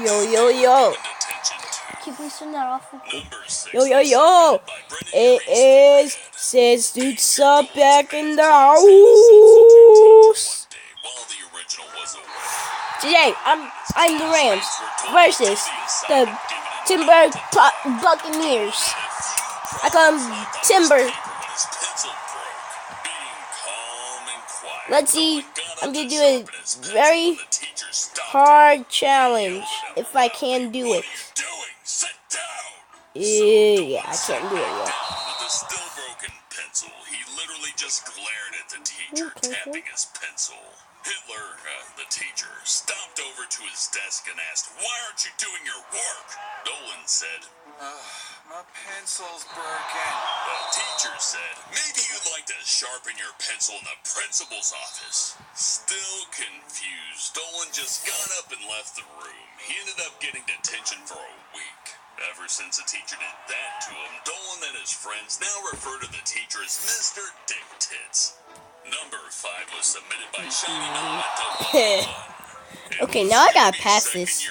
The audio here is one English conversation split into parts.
Yo, yo, yo. Keep turn that off. Yo, yo, yo. It is Sis Dude Sub back in the house. Today, I'm the Rams versus the Buccaneers. I call them Timber. Let's see. I'm gonna do a very hard challenge if I can do it. Yeah, I can't do it yet. With a still broken pencil, he literally just glared at the teacher, tapping his pencil. Hitler, the teacher, stomped over to his desk and asked, "Why aren't you doing your work?" Dolan said, "My pencil's broken." The teacher said, "Maybe you'd like to sharpen your pencil in the principal's office." Still confused, Dolan just got up and left the room. He ended up getting detention for a week. Ever since the teacher did that to him, Dolan and his friends now refer to the teacher as Mr. Dick Tits. Number 5 was submitted by Shiny Memento. Okay, now I gotta pass this.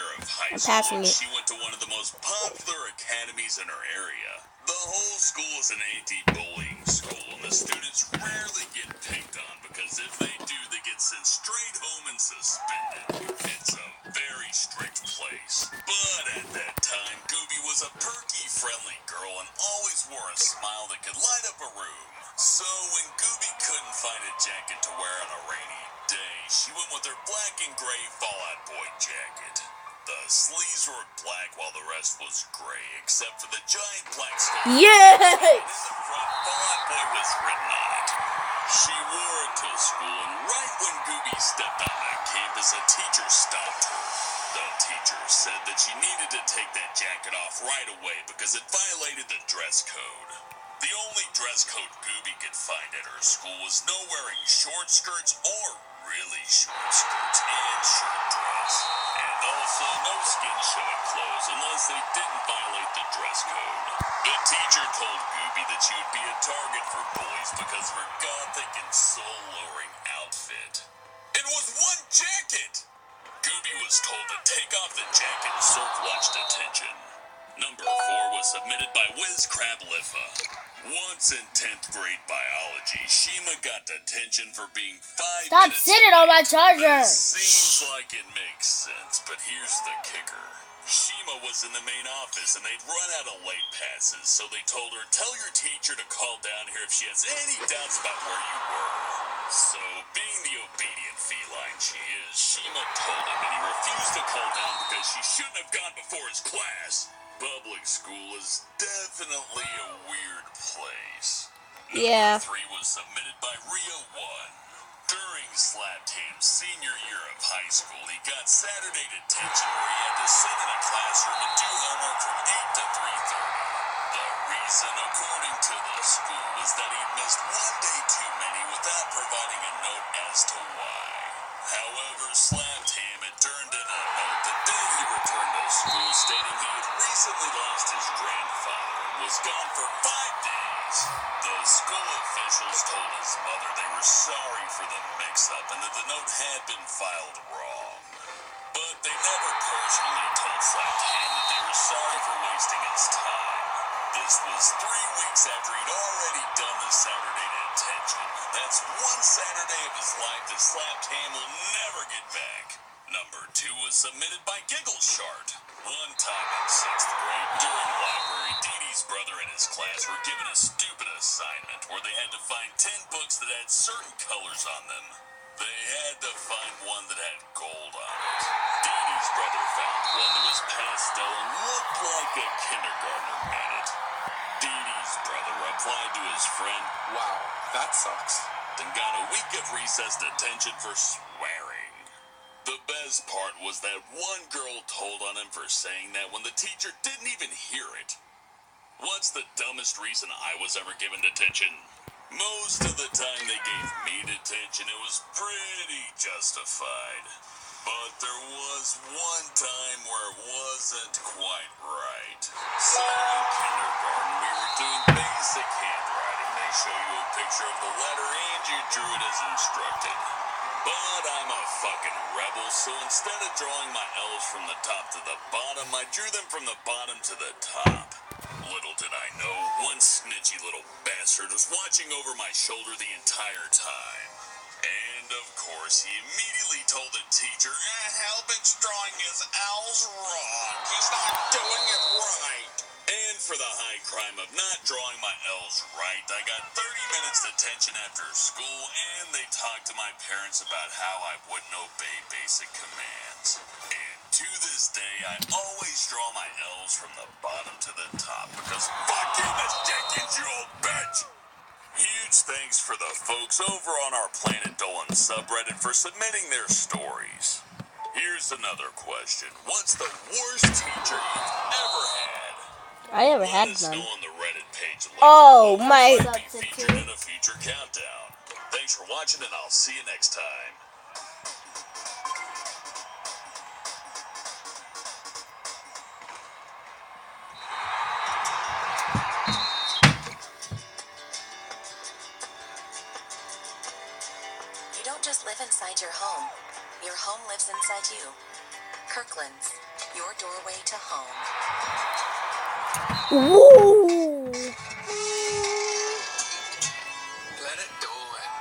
I'm passing it. She went to one of the most popular academies in her area. The whole school is an anti-bullying school, and the students rarely get picked on because if they do, they get sent straight home and suspended. It's a very strict place. But at that time, Gooby was a perky, friendly girl and always wore a smile that could light up a room. So when Gooby couldn't find a jacket to wear on a rainy day, she went with her black and gray Fall Out Boy jacket. The sleeves were black while the rest was gray, except for the giant black skull. Yes! In the front, Fall Out Boy was written on it. She wore it to school, and right when Gooby stepped on that campus, a teacher stopped her. The teacher said that she needed to take that jacket off right away because it violated the dress code. The only dress code Gooby could find at her school was no wearing short skirts or really short skirts and shirt dress. And also no skin showing clothes unless they didn't violate the dress code. The teacher told Gooby that she would be a target for bullies because of her gothic and soul-lowering outfit. It was one jacket! Gooby was told to take off the jacket and serve lunch detention. Number 4 was submitted by Wiz Crabliffa. Once in 10th grade biology, Shima got detention for being 5 Stop minutes sitting on my charger. Seems like it makes sense, but here's the kicker. Shima was in the main office and they'd run out of late passes, so they told her, "Tell your teacher to call down here if she has any doubts about where you were." So, being the obedient feline she is, Shima told him and he refused to call down because she shouldn't have gone before his class. Public school is definitely a weird place. Yeah. Number 3 was submitted by Rio 1. During Slaptam's senior year of high school, he got Saturday detention where he had to sit in a classroom and do homework from 8 to 3:30. The reason, according to the school, was that he missed one day too many without providing a note as to why. However, Slaptam had turned in a note the day he returned to school stating he had recently lost his grandfather and was gone for 5 days. The school officials told his mother they were sorry for the mix-up and that the note had been filed wrong. But they never personally told Slaptam that they were sorry for wasting his time. This was 3 weeks after he'd already done the Saturday detention. That's one Saturday of his life that Slaptam will never get back. Number 2 was submitted by Giggle Shart. One time in 6th grade, during library, Dee Dee's brother and his class were given a stupid assignment where they had to find 10 books that had certain colors on them. They had to find one that had gold on it. Dee Dee's brother found one that was pastel and looked like a kindergartner made it. Dee Dee's brother replied to his friend, "Wow, that sucks." Then got a week of recess detention for swearing. The best part was that one girl told on him for saying that when the teacher didn't even hear it. What's the dumbest reason I was ever given detention? Most of the time they gave me detention, it was pretty justified. But there was one time where it wasn't quite right. So in kindergarten, we were doing basic handwriting. They show you a picture of the letter and you drew it as instructed. But I'm a fucking rebel, so instead of drawing my L's from the top to the bottom, I drew them from the bottom to the top. Little did I know, one snitchy little bastard was watching over my shoulder the entire time. And of course, he immediately told the teacher, Halbert's drawing his L's wrong. He's not doing it right. And for the high crime of not drawing my L's right, I got 30 minutes detention after school, and they talked to my parents about how I wouldn't obey basic commands. And to this day, I always draw my L's from the bottom to the top, because fuck you, Miss Jenkins, you old bitch! Huge thanks for the folks over on our Planet Dolan subreddit for submitting their stories. Here's another question. What's the worst teacher you've ever had? I never had Let us none. know on the Reddit page. Oh, my. Might be featured in a future countdown. Thanks for watching, and I'll see you next time. You don't just live inside your home lives inside you. Kirkland's, your doorway to home. Woo! Planet Dolan.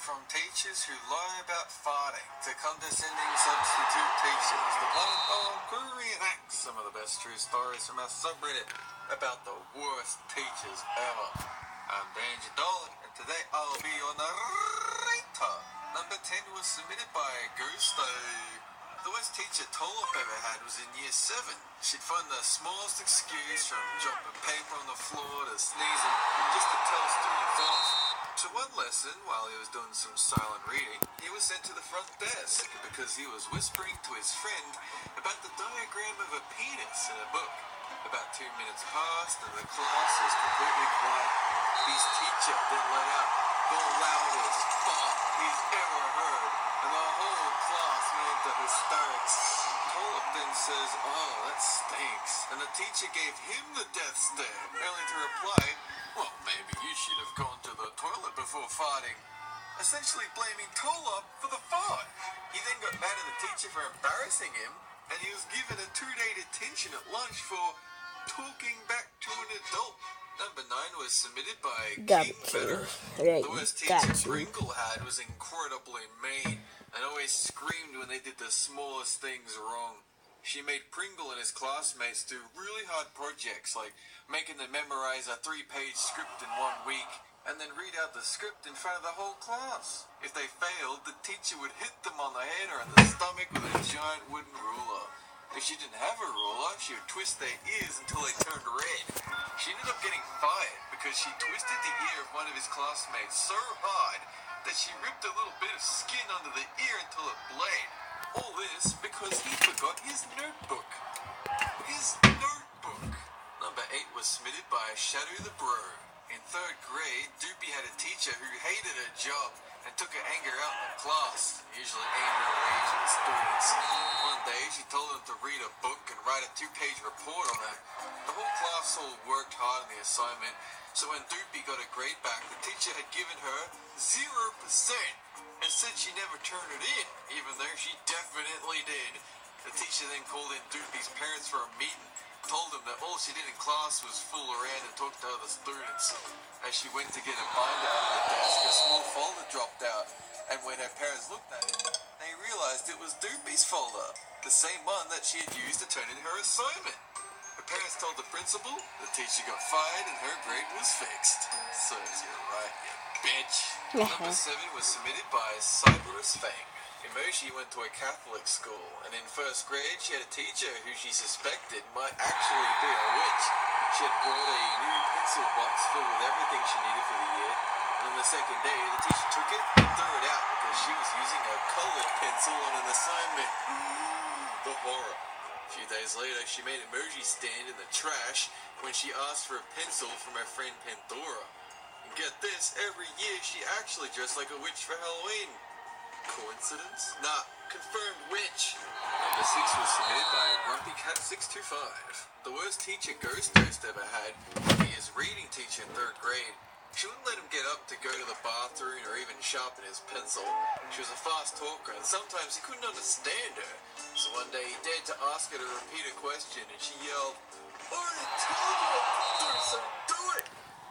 From teachers who lie about farting to condescending substitute teachers, the Planet Dolan crew reenacts some of the best true stories from our subreddit about the worst teachers ever. I'm Danger Dolan, and today I'll be your narrator. Number 10 was submitted by Gusto. The worst teacher Tolop ever had was in year 7. She'd find the smallest excuse, from dropping paper on the floor to sneezing, just to tell students off. So one lesson, while he was doing some silent reading, he was sent to the front desk because he was whispering to his friend about the diagram of a penis in a book. About 2 minutes passed and the class was completely quiet. His teacher then let out the loudest fart he's ever heard, and the whole class went into hysterics. Tolop then says, "Oh, that stinks," and the teacher gave him the death stare, only to reply, "Well, maybe you should have gone to the toilet before farting," essentially blaming Tolop for the fart. He then got mad at the teacher for embarrassing him, and he was given a 2-day detention at lunch for talking back to an adult. Number 9 was submitted by Got King you. Better. Right, The worst got teacher you. Pringle had was incredibly mean and always screamed when they did the smallest things wrong. She made Pringle and his classmates do really hard projects, like making them memorize a 3-page script in 1 week and then read out the script in front of the whole class. If they failed, the teacher would hit them on the head or in the stomach with a giant wooden ruler. If she didn't have a ruler, she would twist their ears until they turned red. She ended up getting fired because she twisted the ear of one of his classmates so hard that she ripped a little bit of skin under the ear until it bled. All this because he forgot his notebook. His notebook! Number 8 was submitted by Shadow the Bro. In 3rd grade, Doopy had a teacher who hated her job and took her anger out in the class, usually aimed her rage at the students. One day, she told them to read a book and write a 2-page report on it. The whole class all worked hard on the assignment, so when Doopy got a grade back, the teacher had given her 0% and said she never turned it in, even though she definitely did. The teacher then called in Doopy's parents for a meeting, told them that all she did in class was fool around and talk to other students. As she went to get a binder out of the desk, a small folder dropped out, and when her parents looked at it, they realized it was Doopy's folder, the same one that she had used to turn in her assignment. Her parents told the principal, the teacher got fired and her grade was fixed. Serves you right, you bitch. Number 7 was submitted by Cyberus Fang. Emoji went to a Catholic school, and in 1st grade she had a teacher who she suspected might actually be a witch. She had brought a new pencil box filled with everything she needed for the year, and on the 2nd day the teacher took it and threw it out because she was using a colored pencil on an assignment. The horror. A few days later she made Emoji stand in the trash when she asked for a pencil from her friend Pandora. And get this, every year she actually dressed like a witch for Halloween. Coincidence? Nah, confirmed witch. Number 6 was submitted by Grumpy Cat 625. The worst teacher Ghost ever had was his reading teacher in 3rd grade. She wouldn't let him get up to go to the bathroom or even sharpen his pencil. She was a fast talker, and sometimes he couldn't understand her. So one day he dared to ask her to repeat a question, and she yelled, "I already told you what to do, so do it!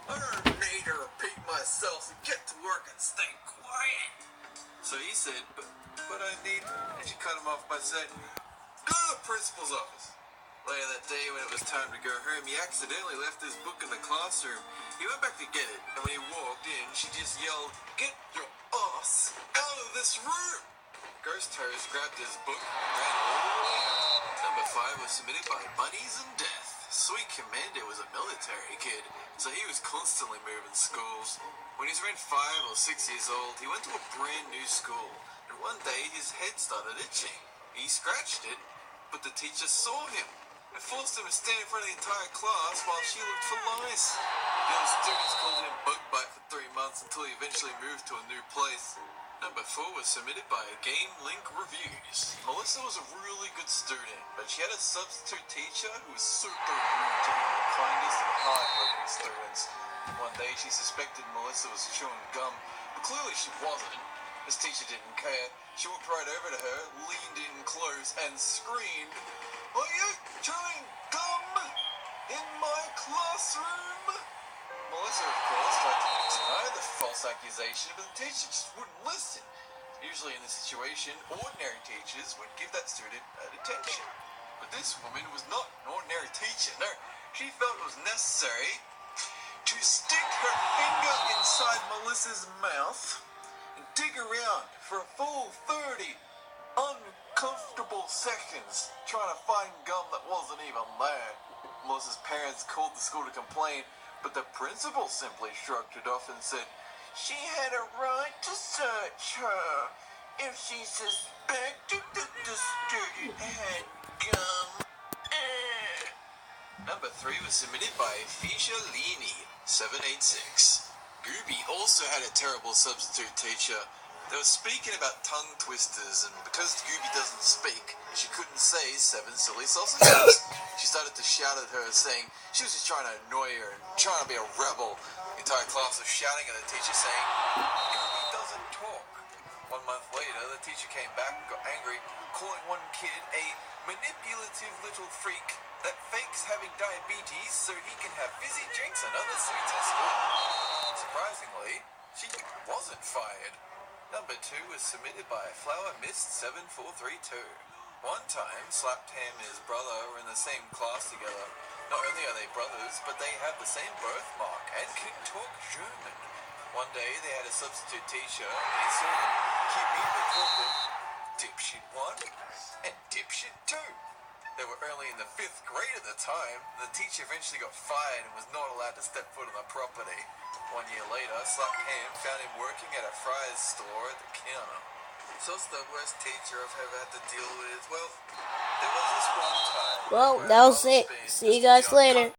I don't need to repeat myself, so get to work and stay quiet." So he said, but I need... And she cut him off by saying, "Go to the principal's office." Later that day, when it was time to go home, he accidentally left his book in the classroom. He went back to get it, and when he walked in, she just yelled, "Get your ass out of this room!" Ghost Toes grabbed his book and ran all the way out. Number 5 was submitted by Bunnies and Death. Sweet Commander was a military kid, so he was constantly moving schools. When he was around 5 or 6 years old, he went to a brand new school, and one day his head started itching. He scratched it, but the teacher saw him and forced him to stand in front of the entire class while she looked for lice. The other students called him Bug Bite for 3 months until he eventually moved to a new place. Number 4 was submitted by Game Link Reviews. Melissa was a really good student, but she had a substitute teacher who was super rude to even the kindest and hard-working students. One day she suspected Melissa was chewing gum, but clearly she wasn't. This teacher didn't care. She walked right over to her, leaned in close, and screamed, "Are you chewing gum in my classroom?" Melissa, of course, tried to deny the false accusation, but the teacher just wouldn't listen. Usually in this situation, ordinary teachers would give that student attention. But this woman was not an ordinary teacher. No, she felt it was necessary to stick her finger inside Melissa's mouth and dig around for a full 30 uncomfortable seconds trying to find gum that wasn't even there. Melissa's parents called the school to complain, but the principal simply shrugged it off and said she had a right to search her if she suspected that the student had gum. Number 3 was submitted by Fisciolini, 786. Gooby also had a terrible substitute teacher. They were speaking about tongue twisters, and because Gooby doesn't speak, she couldn't say 7 silly sausages. She started to shout at her, saying she was just trying to annoy her and trying to be a rebel. The entire class was shouting at the teacher, saying, "Gooby doesn't talk." 1 month later, the teacher came back and got angry, calling one kid a manipulative little freak that fakes having diabetes so he can have fizzy drinks and other sweets at school. Surprisingly, she wasn't fired. Number 2 was submitted by Flower Mist 7432. One time, Slaptam and his brother were in the same class together. Not only are they brothers, but they have the same birthmark and can talk German. One day, they had a substitute teacher, and he saw them. He immediately called them Dipshit 1 and Dipshit 2. They were only in the 5th grade at the time. The teacher eventually got fired and was not allowed to step foot on the property. 1 year later, Slaptam found him working at a fry's store at the counter. So it's the worst teacher I've ever had to deal with. Well, there was this one time. Well, that was it. See you guys later.